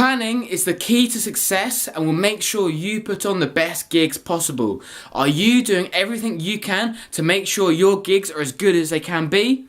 Planning is the key to success and will make sure you put on the best gigs possible. Are you doing everything you can to make sure your gigs are as good as they can be?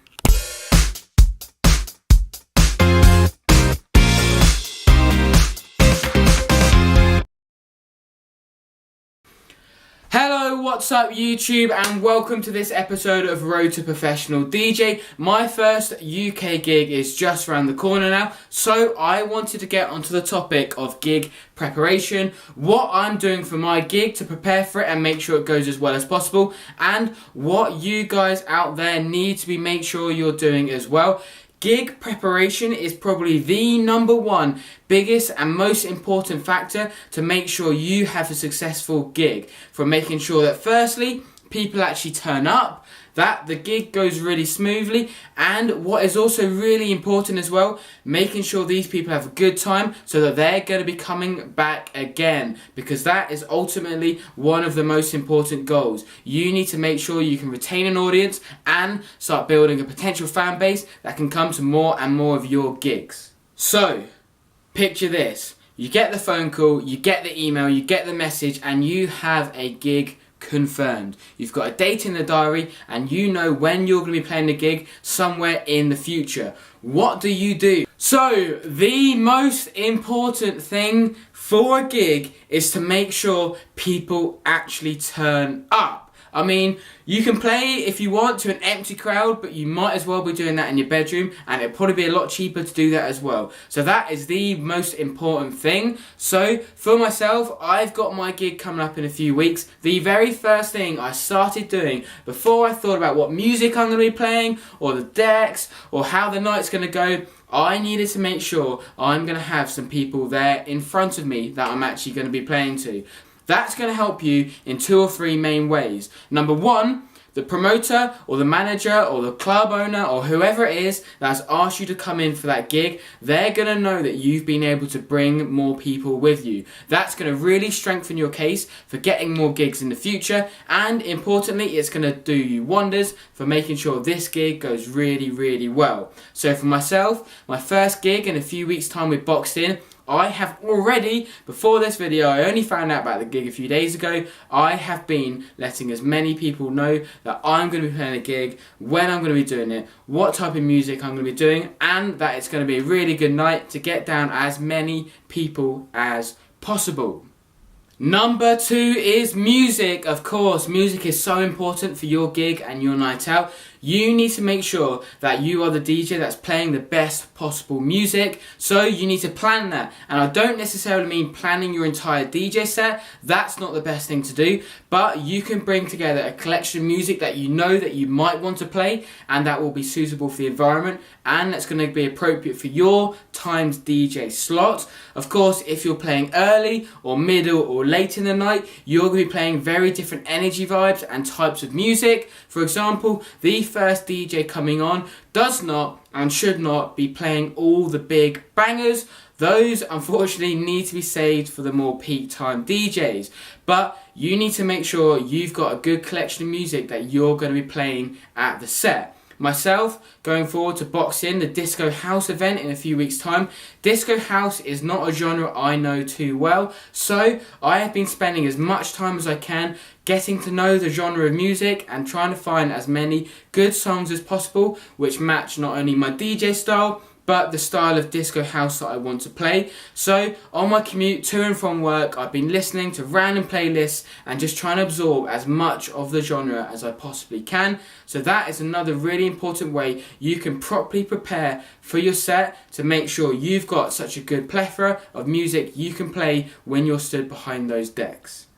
Hello, what's up YouTube, and welcome to this episode of Road to Professional DJ. My first UK gig is just around the corner now, so I wanted to get onto the topic of gig preparation, what I'm doing for my gig to prepare for it and make sure it goes as well as possible, and what you guys out there need to make sure you're doing as well. Gig preparation is probably the number one biggest and most important factor to make sure you have a successful gig. From making sure that firstly, people actually turn up, that the gig goes really smoothly, and what is also really important as well, making sure these people have a good time so that they're going to be coming back again, because that is ultimately one of the most important goals. You need to make sure you can retain an audience and start building a potential fan base that can come to more and more of your gigs. So, picture this. You get the phone call, you get the email, you get the message, and you have a gig confirmed. You've got a date in the diary and you know when you're going to be playing the gig somewhere in the future. What do you do? So, the most important thing for a gig is to make sure people actually turn up. I mean, you can play if you want to an empty crowd, but you might as well be doing that in your bedroom, and it'll probably be a lot cheaper to do that as well. So that is the most important thing. So for myself, I've got my gig coming up in a few weeks. The very first thing I started doing before I thought about what music I'm going to be playing, or the decks, or how the night's going to go, I needed to make sure I'm going to have some people there in front of me that I'm actually going to be playing to. That's going to help you in 2 or 3 main ways. Number one, the promoter or the manager or the club owner or whoever it is that's asked you to come in for that gig, they're going to know that you've been able to bring more people with you. That's going to really strengthen your case for getting more gigs in the future, and importantly, it's going to do you wonders for making sure this gig goes really, really well. So for myself, my first gig in a few weeks' time with Boxed In, I have already, before this video, I only found out about the gig a few days ago, I have been letting as many people know that I'm going to be playing a gig, when I'm going to be doing it, what type of music I'm going to be doing, and that it's going to be a really good night to get down as many people as possible. Number 2 is music. Of course, music is so important for your gig and your night out. You need to make sure that you are the DJ that's playing the best possible music, so you need to plan that. And I don't necessarily mean planning your entire DJ set, that's not the best thing to do, but you can bring together a collection of music that you know that you might want to play and that will be suitable for the environment and that's going to be appropriate for your timed DJ slot. Of course, if you're playing early or middle or late in the night, you're going to be playing very different energy vibes and types of music. For example, the first DJ coming on does not and should not be playing all the big bangers. Those unfortunately need to be saved for the more peak time DJs. But you need to make sure you've got a good collection of music that you're going to be playing at the set. Myself, going forward to Box In, the Disco House event in a few weeks' time. Disco House is not a genre I know too well, so I have been spending as much time as I can getting to know the genre of music and trying to find as many good songs as possible which match not only my DJ style, but the style of disco house that I want to play. So on my commute to and from work, I've been listening to random playlists and just trying to absorb as much of the genre as I possibly can. So that is another really important way you can properly prepare for your set to make sure you've got such a good plethora of music you can play when you're stood behind those decks.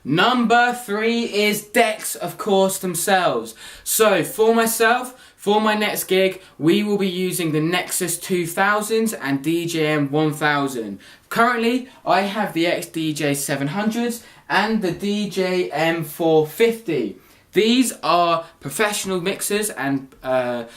Number 3 is decks, of course, themselves. So for myself, for my next gig, we will be using the Nexus 2000s and DJM 1000. Currently, I have the XDJ 700s and the DJM 450. These are professional mixers and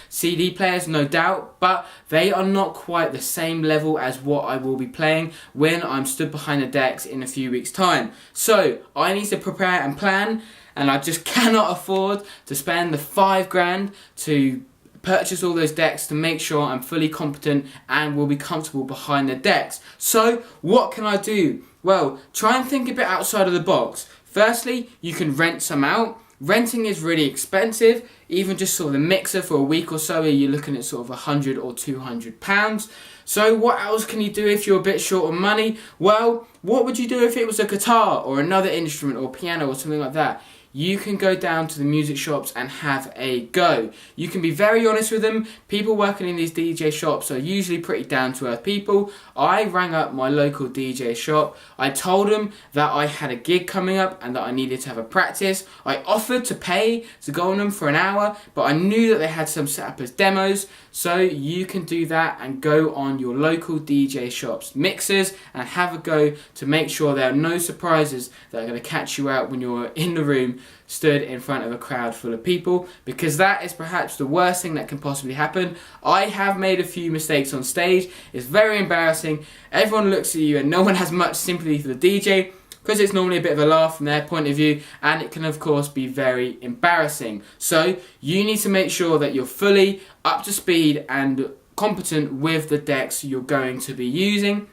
CD players, no doubt, but they are not quite the same level as what I will be playing when I'm stood behind the decks in a few weeks' time. So I need to prepare and plan, and I just cannot afford to spend the £5 grand to purchase all those decks to make sure I'm fully competent and will be comfortable behind the decks. So what can I do? Well, try and think a bit outside of the box. Firstly, you can rent some out. Renting is really expensive. Even just sort of the mixer for a week or so, you're looking at sort of £100 or £200. So what else can you do if you're a bit short on money? Well, what would you do if it was a guitar or another instrument or piano or something like that? You can go down to the music shops and have a go. You can be very honest with them. People working in these DJ shops are usually pretty down to earth people. I rang up my local DJ shop. I told them that I had a gig coming up and that I needed to have a practice. I offered to pay to go on them for an hour, but I knew that they had some set up as demos. So you can do that and go on your local DJ shop's mixers and have a go to make sure there are no surprises that are going to catch you out when you're in the room stood in front of a crowd full of people, because that is perhaps the worst thing that can possibly happen. I have made a few mistakes on stage. It's very embarrassing. Everyone looks at you and no one has much sympathy for the DJ, because it's normally a bit of a laugh from their point of view, and it can of course be very embarrassing. So you need to make sure that you're fully up to speed and competent with the decks you're going to be using,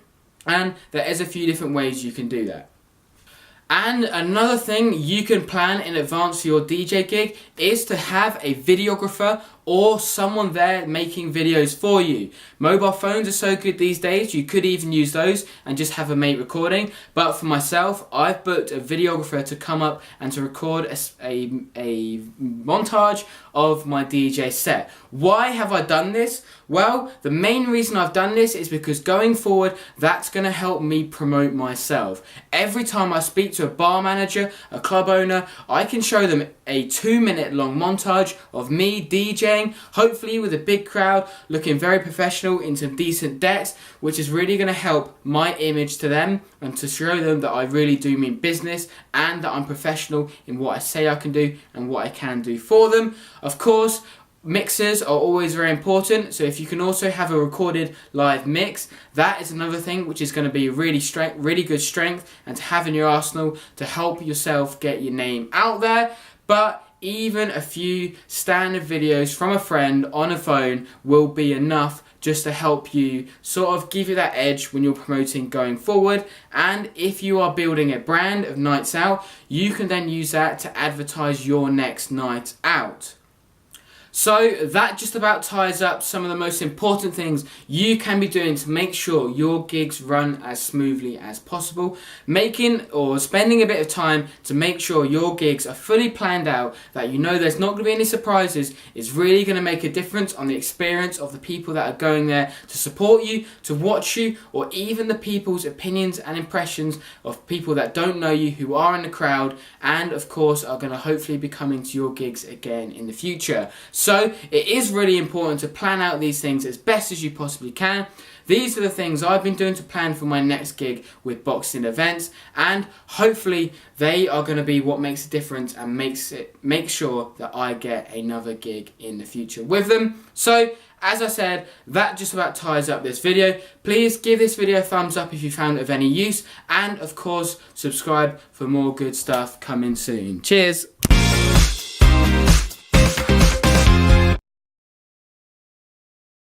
and there is a few different ways you can do that. And another thing you can plan in advance for your DJ gig is to have a videographer or someone there making videos for you. Mobile phones are so good these days, you could even use those and just have a mate recording. But for myself, I've booked a videographer to come up and to record a montage of my DJ set. Why have I done this? Well, the main reason I've done this is because going forward, that's going to help me promote myself. Every time I speak to a bar manager, a club owner, I can show them a 2-minute long montage of me DJing, hopefully with a big crowd, looking very professional in some decent decks, which is really going to help my image to them and to show them that I really do mean business and that I'm professional in what I say I can do and what I can do for them. Of course, mixers are always very important, so if you can also have a recorded live mix, that is another thing which is going to be really good strength and to have in your arsenal to help yourself get your name out there. But even a few standard videos from a friend on a phone will be enough just to help you sort of give you that edge when you're promoting going forward. And if you are building a brand of nights out, you can then use that to advertise your next night out. So that just about ties up some of the most important things you can be doing to make sure your gigs run as smoothly as possible. Making or spending a bit of time to make sure your gigs are fully planned out, that you know there's not going to be any surprises, is really going to make a difference on the experience of the people that are going there to support you, to watch you, or even the people's opinions and impressions of people that don't know you, who are in the crowd, and of course are going to hopefully be coming to your gigs again in the future. So it is really important to plan out these things as best as you possibly can. These are the things I've been doing to plan for my next gig with Boxing Events, and hopefully they are going to be what makes a difference and make sure that I get another gig in the future with them. So as I said, that just about ties up this video. Please give this video a thumbs up if you found it of any use, and of course subscribe for more good stuff coming soon. Cheers!